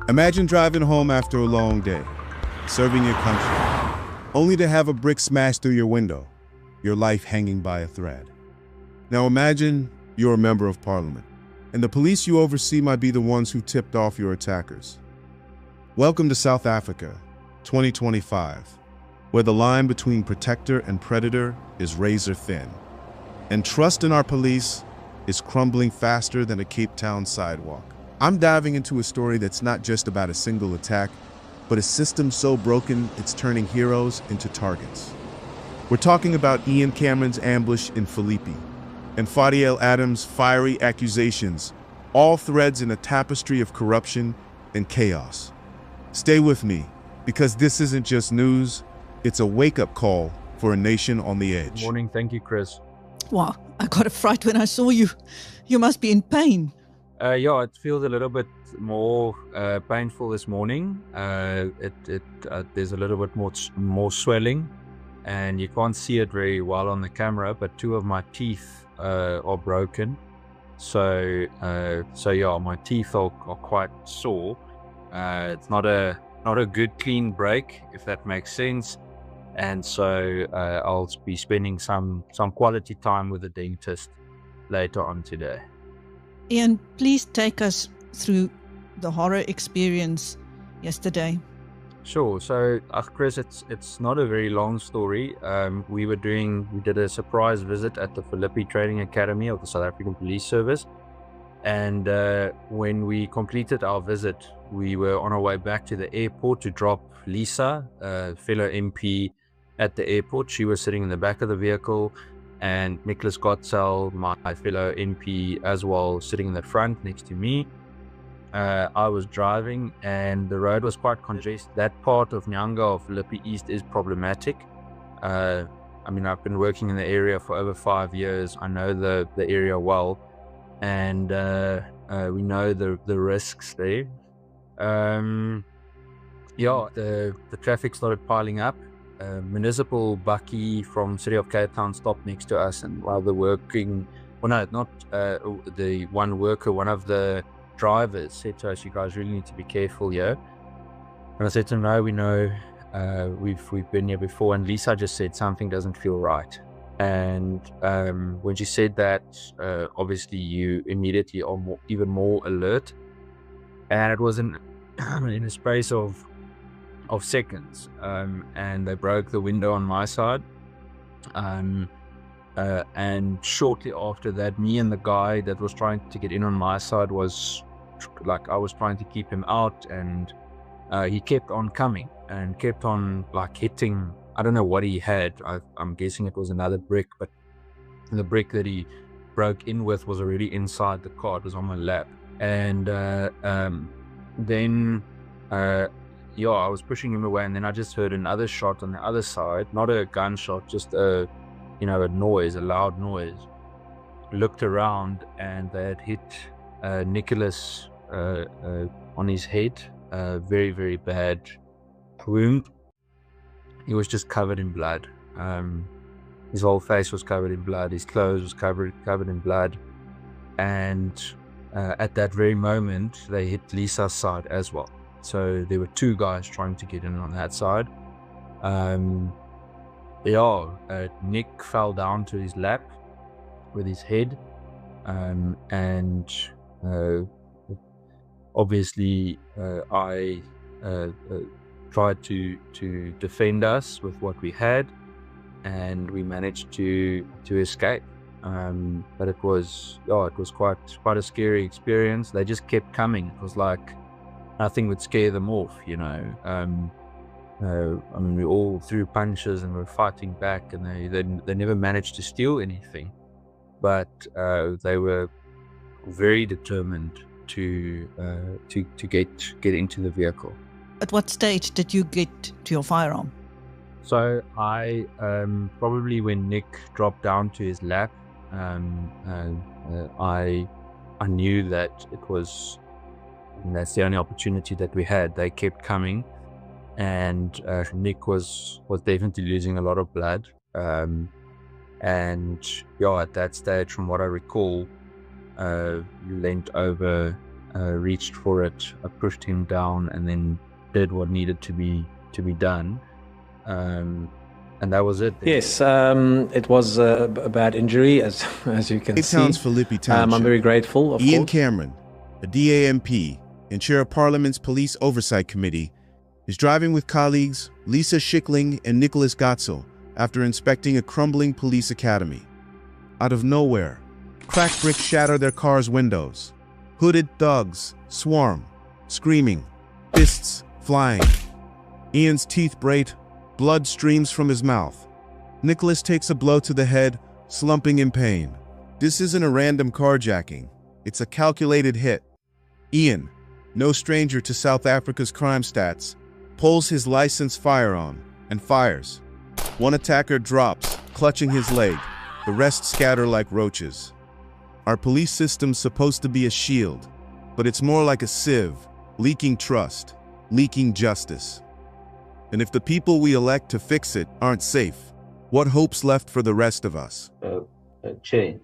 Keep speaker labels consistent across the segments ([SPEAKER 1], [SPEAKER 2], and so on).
[SPEAKER 1] Imagine driving home after a long day, serving your country, only to have a brick smashed through your window, your life hanging by a thread. Now imagine you're a member of parliament, and the police you oversee might be the ones who tipped off your attackers. Welcome to South Africa, 2025, where the line between protector and predator is razor thin, and trust in our police is crumbling faster than a Cape Town sidewalk. I'm diving into a story that's not just about a single attack, but a system so broken it's turning heroes into targets. We're talking about Ian Cameron's ambush in Philippi and Fadiel Adams' fiery accusations, all threads in a tapestry of corruption and chaos. Stay with me, because this isn't just news, it's a wake-up call for a nation on the edge.
[SPEAKER 2] Good morning. Thank you, Chris.
[SPEAKER 3] Wow, I got a fright when I saw you. You must be in pain.
[SPEAKER 2] Yeah, it feels a little bit more painful this morning. There's a little bit more swelling, and you can't see it very well on the camera. But two of my teeth are broken, so yeah, my teeth are quite sore. It's not a good clean break, if that makes sense. And so I'll be spending some quality time with the dentist later on today.
[SPEAKER 3] Ian, please take us through the horror experience yesterday.
[SPEAKER 2] Sure. So, Chris, it's not a very long story. We did a surprise visit at the Philippi Training Academy of the South African Police Service. And when we completed our visit, we were on our way back to the airport to drop Lisa, a fellow MP, at the airport. She was sitting in the back of the vehicle, and Nicholas Gotzel, my fellow MP, as well, sitting in the front next to me. I was driving, and the road was quite congested. That part of Nyanga of Philippi East is problematic. I mean, I've been working in the area for over 5 years. I know the area well, and we know the risks there. The traffic started piling up. Municipal bakkie from City of Cape Town stopped next to us, and while the one of the drivers said to us, "You guys really need to be careful here." And I said to him, "No, we know, we've been here before." And Lisa just said, "Something doesn't feel right." And when she said that, obviously you immediately are even more alert. And it was in a space of seconds, and they broke the window on my side, and shortly after that, me and the guy that was trying to get in on my side I was trying to keep him out, and he kept on coming and kept on hitting. I don't know what he had. I'm guessing it was another brick, but the brick that he broke in with was already inside the car. It was on my lap, and then I was pushing him away, and then I just heard another shot on the other side, not a gunshot, just a noise, a loud noise. Looked around, and they had hit Nicholas on his head, a very, very bad wound. He was just covered in blood. His whole face was covered in blood. His clothes was covered in blood. And at that very moment, they hit Lisa's side as well. So there were two guys trying to get in on that side. Nick fell down to his lap with his head, and obviously I tried to defend us with what we had, and we managed to escape. But it was quite a scary experience. They just kept coming. It was like nothing would scare them off, I mean, we all threw punches and were fighting back, and they never managed to steal anything, but they were very determined to get into the vehicle.
[SPEAKER 3] At what stage did you get to your firearm?
[SPEAKER 2] So I probably when Nick dropped down to his lap, I knew that it was. And that's the only opportunity that we had. They kept coming, and Nick was definitely losing a lot of blood. And at that stage, from what I recall, leant over reached for it. I pushed him down and then did what needed to be done. And that was it.
[SPEAKER 4] Yes, it was a bad injury, as you can see.
[SPEAKER 1] Town's Philippi Township.
[SPEAKER 4] I'm very grateful, of
[SPEAKER 1] Ian
[SPEAKER 4] course.
[SPEAKER 1] Cameron, a DAMP and chair of Parliament's Police Oversight Committee, is driving with colleagues Lisa Schickling and Nicholas Gotzel after inspecting a crumbling police academy. Out of nowhere, cracked bricks shatter their car's windows. Hooded thugs swarm, screaming, fists flying. Ian's teeth grate, blood streams from his mouth. Nicholas takes a blow to the head, slumping in pain. This isn't a random carjacking. It's a calculated hit. Ian, no stranger to South Africa's crime stats, pulls his licensed firearm and fires. One attacker drops, clutching his leg. The rest scatter like roaches. Our police system's supposed to be a shield, but it's more like a sieve, leaking trust, leaking justice. And if the people we elect to fix it aren't safe, what hope's left for the rest of us?
[SPEAKER 5] Chair,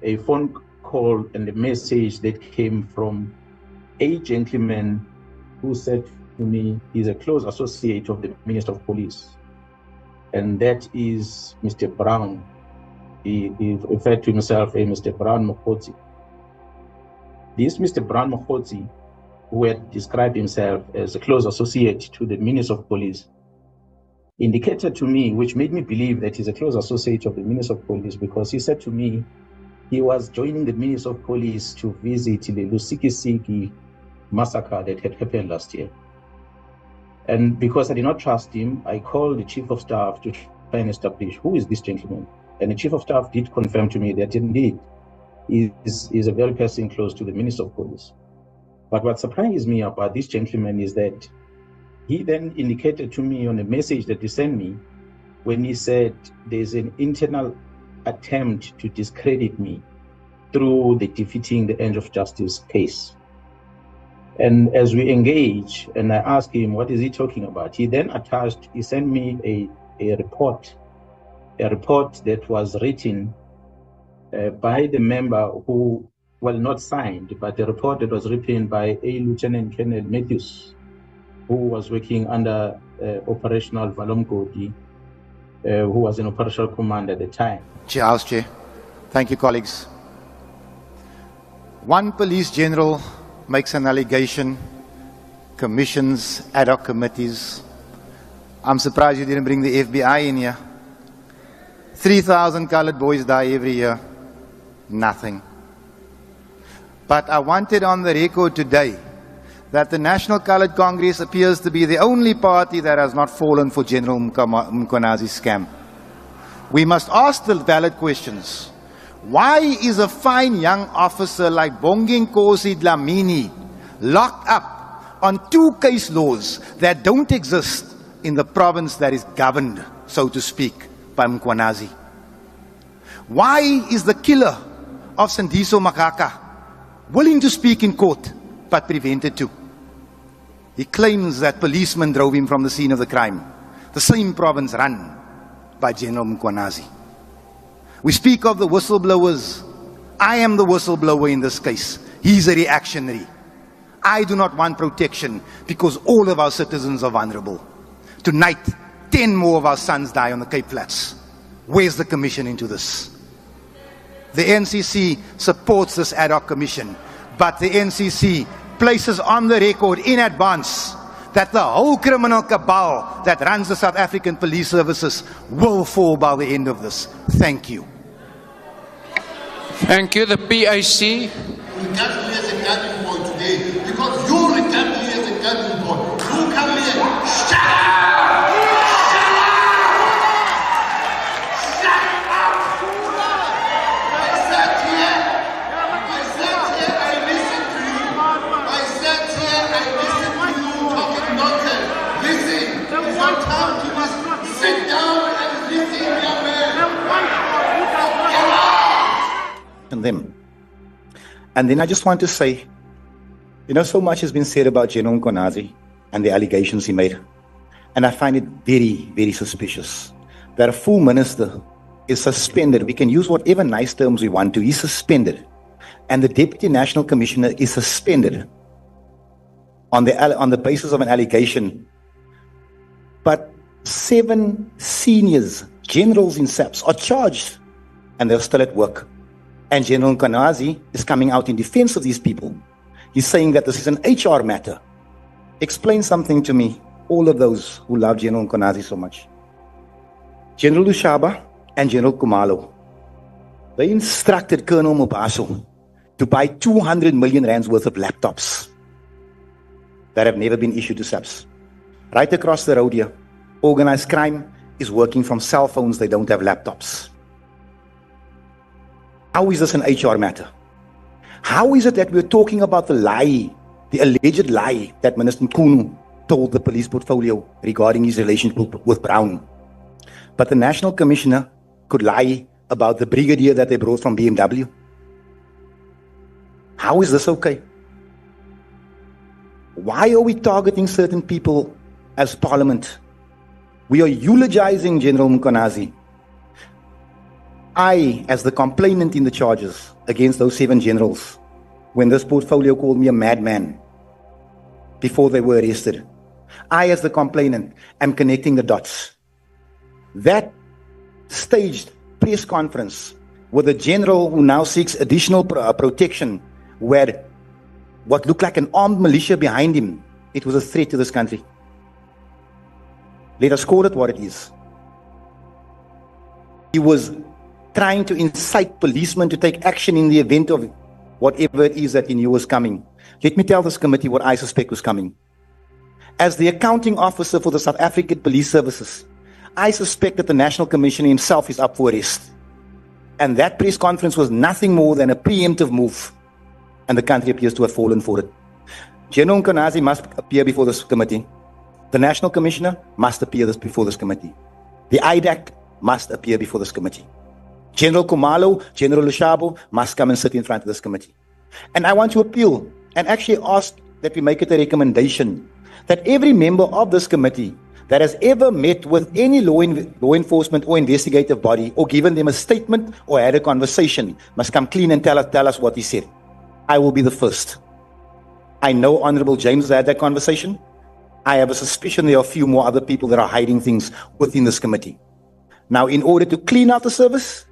[SPEAKER 5] a phone call and a message that came from a gentleman who said to me he's a close associate of the Minister of Police, and that is Mr. Brown. He referred to himself as Mr. Brown Mokotsi. This Mr. Brown Mokotsi, who had described himself as a close associate to the Minister of Police, indicated to me, which made me believe that he's a close associate of the Minister of Police, because he said to me he was joining the Minister of Police to visit the Lusikisiki massacre that had happened last year. And because I did not trust him, I called the Chief of Staff to try and establish who is this gentleman. And the Chief of Staff did confirm to me that indeed he is a very person close to the Minister of Police. But what surprised me about this gentleman is that he then indicated to me on a message that he sent me when he said there's an internal attempt to discredit me through the defeating the end of justice case. And as we engage and I asked him, what is he talking about? He then he sent me a report that was written by the member who, well, not signed, but the report that was written by a Lieutenant Colonel Matthews, who was working under Operational Valomgodi, who was an operational commander at the time.
[SPEAKER 6] Chair. Thank you, colleagues. One police general makes an allegation, commissions ad hoc committees. I'm surprised you didn't bring the FBI in here. 3,000 colored boys die every year. Nothing. But I wanted on the record today that the National Colored Congress appears to be the only party that has not fallen for General Mkonazi's scam. We must ask the valid questions. Why is a fine young officer like Bongeng Kosi Dlamini locked up on 2 case laws that don't exist in the province that is governed, so to speak, by Mkonazi? Why is the killer of Sandiso Makaka willing to speak in court but prevented to? He claims that policemen drove him from the scene of the crime, the same province run by General Mkonazi. We speak of the whistleblowers. I am the whistleblower in this case. He's a reactionary. I do not want protection because all of our citizens are vulnerable. Tonight, 10 more of our sons die on the Cape Flats. Where's the commission into this? The NCC supports this ad hoc commission, but the NCC places on the record in advance that the whole criminal cabal that runs the South African police services will fall by the end of this. Thank you.
[SPEAKER 7] Thank you. The PIC.
[SPEAKER 8] Regard me as a gathering point today because you regard me as a gathering point. You come here. Shut up!
[SPEAKER 6] Them. And then I just want to say, so much has been said about General Mkonazi and the allegations he made. And I find it very, very suspicious that a full minister is suspended. We can use whatever nice terms we want to. He's suspended and the Deputy National Commissioner is suspended on the basis of an allegation. But 7 seniors, generals in SAPS, are charged, and they're still at work. And General Nkanazi is coming out in defense of these people. He's saying that this is an HR matter. Explain something to me, all of those who love General Nkanazi so much. General Lushaba and General Kumalo, they instructed Colonel Mobaso to buy 200 million rands worth of laptops that have never been issued to SAPS. Right across the road here, organized crime is working from cell phones. They don't have laptops. How is this an HR matter? How is it that we're talking about the lie, the alleged lie that Minister Nkunu told the police portfolio regarding his relationship with Brown? But the National Commissioner could lie about the brigadier that they brought from BMW. How is this okay? Why are we targeting certain people as Parliament? We are eulogizing General Nkanazi. I, as the complainant in the charges against those 7 generals, when this portfolio called me a madman before they were arrested, I, as the complainant, am connecting the dots. That staged press conference with a general who now seeks additional protection, who had what looked like an armed militia behind him, it was a threat to this country. Let us call it what it is. He was trying to incite policemen to take action in the event of whatever it is that he knew was coming. Let me tell this committee what I suspect was coming. As the accounting officer for the South African Police Services, I suspect that the National Commissioner himself is up for arrest. And that press conference was nothing more than a preemptive move. And the country appears to have fallen for it. General Nkanazi must appear before this committee. The National Commissioner must appear before this committee. The IDAC must appear before this committee. General Kumalo, General Lushabo must come and sit in front of this committee. And I want to appeal and actually ask that we make it a recommendation that every member of this committee that has ever met with any law enforcement or investigative body or given them a statement or had a conversation must come clean and tell us what he said. I will be the first. I know Honorable James has had that conversation. I have a suspicion there are a few more other people that are hiding things within this committee. Now, in order to clean out the service,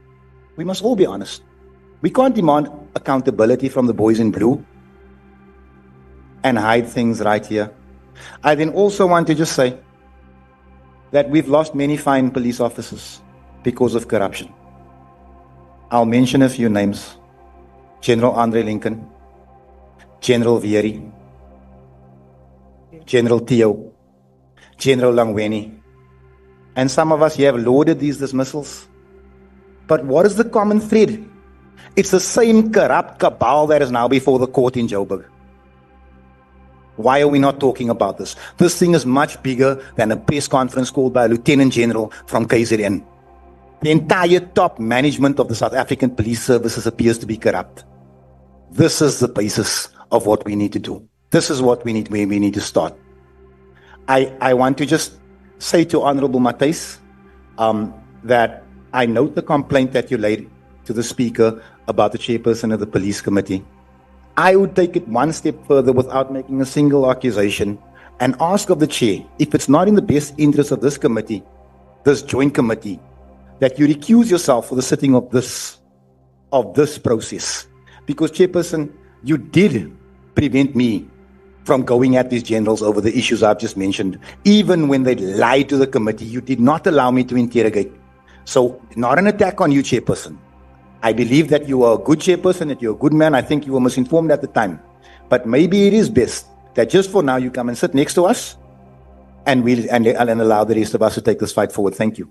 [SPEAKER 6] we must all be honest. We can't demand accountability from the boys in blue and hide things right here. I then also want to just say that we've lost many fine police officers because of corruption. I'll mention a few names. General Andre Lincoln, General Vieri, General Theo, General Langweni, and some of us here have lauded these dismissals. But what is the common thread? It's the same corrupt cabal that is now before the court in Joburg. Why are we not talking about this? This thing is much bigger than a press conference called by a Lieutenant General from KZN. The entire top management of the South African Police Services appears to be corrupt. This is the basis of what we need to do. This is what we need to start. I want to just say to Honorable Matthys that I note the complaint that you laid to the Speaker about the chairperson of the Police Committee. I would take it one step further without making a single accusation and ask of the chair, if it's not in the best interest of this committee, this joint committee, that you recuse yourself for the sitting of this process. Because, Chairperson, you did prevent me from going at these generals over the issues I've just mentioned. Even when they lied to the committee, you did not allow me to interrogate. So, not an attack on you, Chairperson. I believe that you are a good chairperson, that you're a good man. I think you were misinformed at the time. But maybe it is best that just for now you come and sit next to us and allow the rest of us to take this fight forward. Thank you.